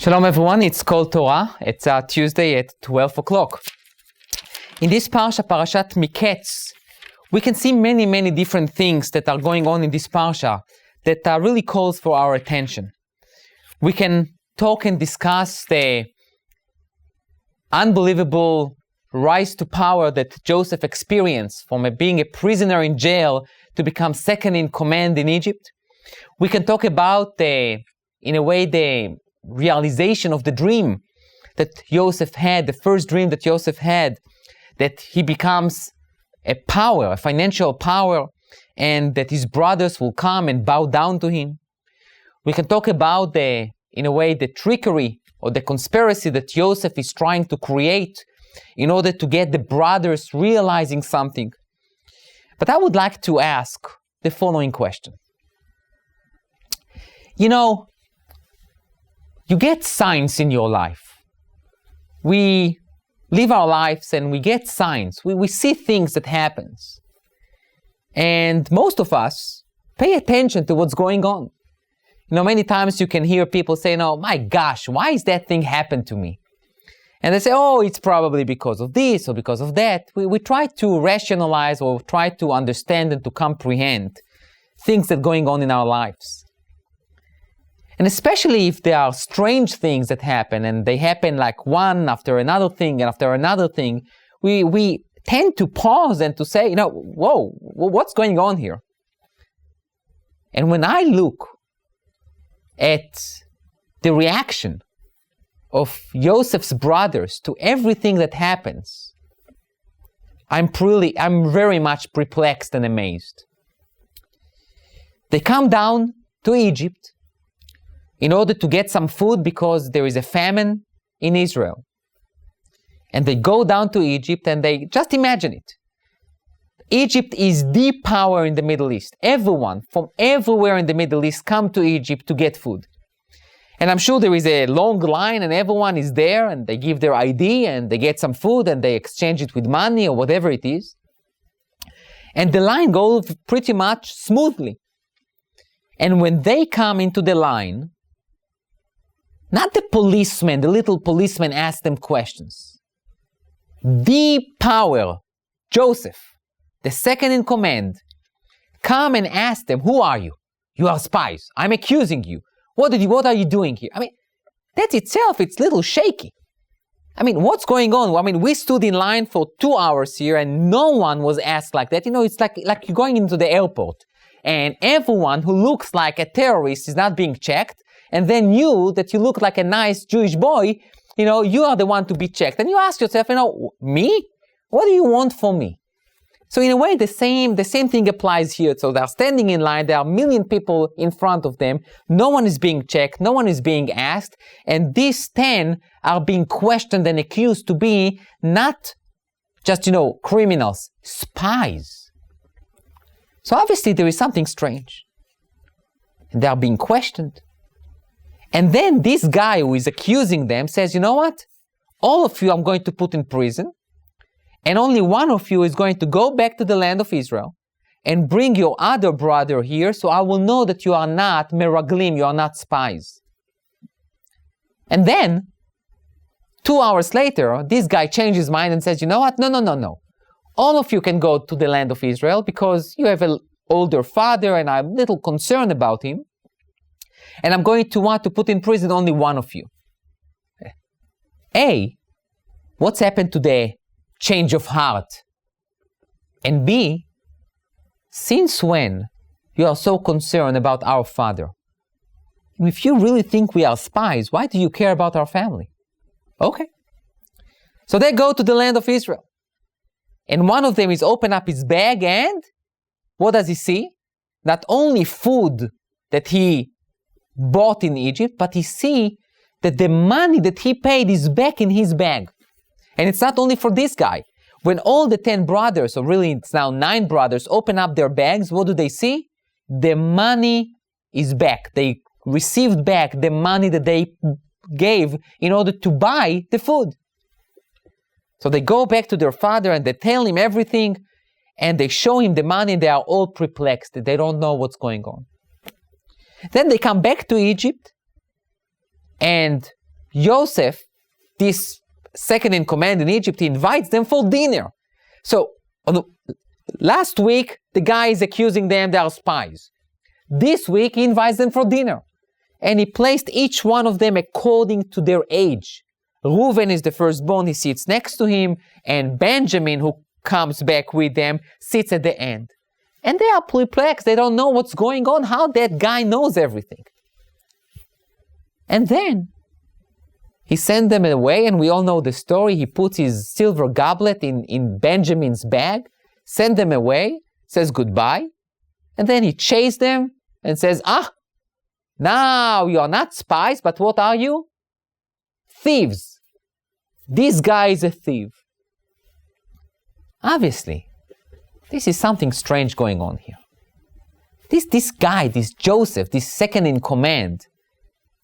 Shalom everyone, it's Kol Torah. It's Tuesday at 12 o'clock. In this Parshat Miketz, we can see many different things that are going on in this Parsha that really calls for our attention. We can talk and discuss the unbelievable rise to power that Joseph experienced from being a prisoner in jail to become second in command in Egypt. We can talk about the realization of the dream that Joseph had, the first dream that Joseph had, that he becomes a power, a financial power, and that his brothers will come and bow down to him. We can talk about the trickery or the conspiracy that Joseph is trying to create in order to get the brothers realizing something. But I would like to ask the following question. You get signs in your life. We live our lives and we get signs. We see things that happen. And most of us pay attention to what's going on. Many times you can hear people say, my gosh, why is that thing happened to me? And they say, it's probably because of this or because of that. We try to rationalize or try to understand and to comprehend things that are going on in our lives. And especially if there are strange things that happen, and they happen like one after another thing and after another thing, we tend to pause and to say, whoa, what's going on here? And when I look at the reaction of Joseph's brothers to everything that happens, I'm very much perplexed and amazed. They come down to Egypt in order to get some food because there is a famine in Israel. And they go down to Egypt and they just imagine it. Egypt is the power in the Middle East. Everyone from everywhere in the Middle East come to Egypt to get food. And I'm sure there is a long line and everyone is there and they give their ID and they get some food and they exchange it with money or whatever it is. And the line goes pretty much smoothly. And when they come into the line, not the little policeman asks them questions. The power, Joseph, the second in command, come and ask them, who are you? You are spies. I'm accusing you. What are you doing here? That itself, it's a little shaky. What's going on? We stood in line for 2 hours here and no one was asked like that. It's like you're going into the airport and everyone who looks like a terrorist is not being checked. And then you, that you look like a nice Jewish boy, you are the one to be checked. And you ask yourself, me? What do you want from me? So in a way, the same thing applies here. So they're standing in line, there are 1 million people in front of them, no one is being checked, no one is being asked, and these 10 are being questioned and accused to be not just, criminals, spies. So obviously there is something strange. And they are being questioned. And then this guy who is accusing them says, you know what? All of you I'm going to put in prison, and only one of you is going to go back to the land of Israel and bring your other brother here, so I will know that you are not meraglim, you are not spies. And then, 2 hours later, this guy changes his mind and says, you know what? No. All of you can go to the land of Israel because you have an older father and I'm a little concerned about him. And I'm going to want to put in prison only one of you. A, what's happened to the change of heart? And B, since when you are so concerned about our father? If you really think we are spies, why do you care about our family? Okay. So they go to the land of Israel. And one of them is open up his bag and what does he see? Not only food that he bought in Egypt, but he see that the money that he paid is back in his bag. And it's not only for this guy. When all the 10 brothers, or really it's now 9 brothers, open up their bags, what do they see? The money is back. They received back the money that they gave in order to buy the food. So they go back to their father and they tell him everything and they show him the money and they are all perplexed. They don't know what's going on. Then they come back to Egypt and Joseph, this second in command in Egypt, he invites them for dinner. So last week, the guy is accusing them they are spies. This week, he invites them for dinner. And he placed each one of them according to their age. Reuven is the firstborn, he sits next to him, and Benjamin, who comes back with them, sits at the end. And they are perplexed, they don't know what's going on, how that guy knows everything. And then, he sent them away, and we all know the story. He puts his silver goblet in Benjamin's bag, sent them away, says goodbye, and then he chased them and says, now you are not spies, but what are you? Thieves. This guy is a thief. Obviously, this is something strange going on here. This guy, this Joseph, this second in command,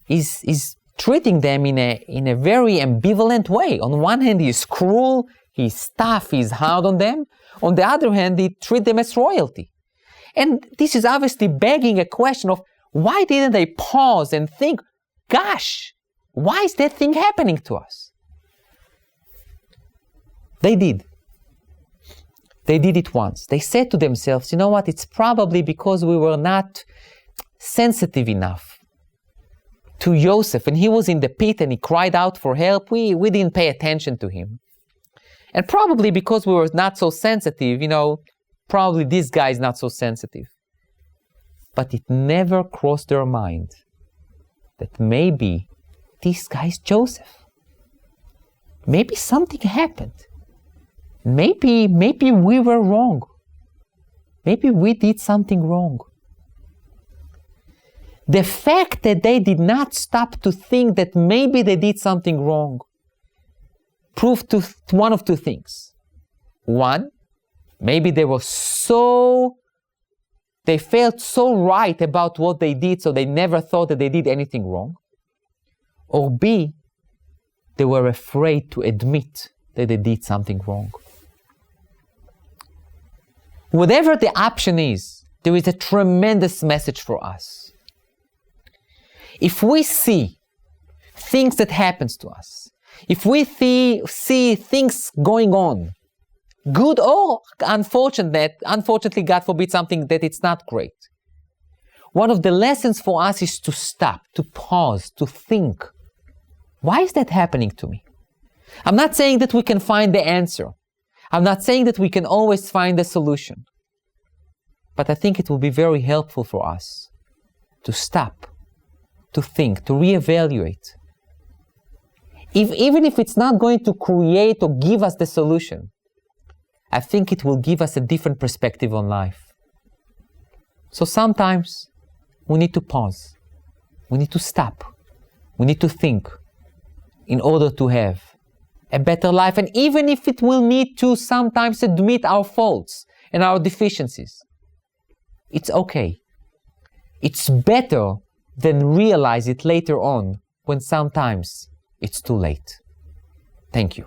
is treating them in a very ambivalent way. On one hand, he is cruel, he's tough, he's hard on them. On the other hand, he treats them as royalty. And this is obviously begging a question of, why didn't they pause and think, gosh, why is that thing happening to us? They did. They did it once. They said to themselves, you know what, it's probably because we were not sensitive enough to Joseph. And he was in the pit and he cried out for help. We didn't pay attention to him. And probably because we were not so sensitive, probably this guy is not so sensitive. But it never crossed their mind that maybe this guy is Joseph. Maybe something happened. Maybe we were wrong. Maybe we did something wrong. The fact that they did not stop to think that maybe they did something wrong proved to one of two things. One, maybe they felt so right about what they did, so they never thought that they did anything wrong. Or B, they were afraid to admit that they did something wrong. Whatever the option is, there is a tremendous message for us. If we see things that happens to us, if we see things going on, good or unfortunately, God forbid, something that it's not great, one of the lessons for us is to stop, to pause, to think, why is that happening to me? I'm not saying that we can find the answer. I'm not saying that we can always find the solution. But I think it will be very helpful for us to stop, to think, to reevaluate. Even if it's not going to create or give us the solution, I think it will give us a different perspective on life. So sometimes we need to pause. We need to stop. We need to think in order to have a better life. And even if it will need to sometimes admit our faults and our deficiencies, it's okay. It's better than realize it later on when sometimes it's too late. Thank you.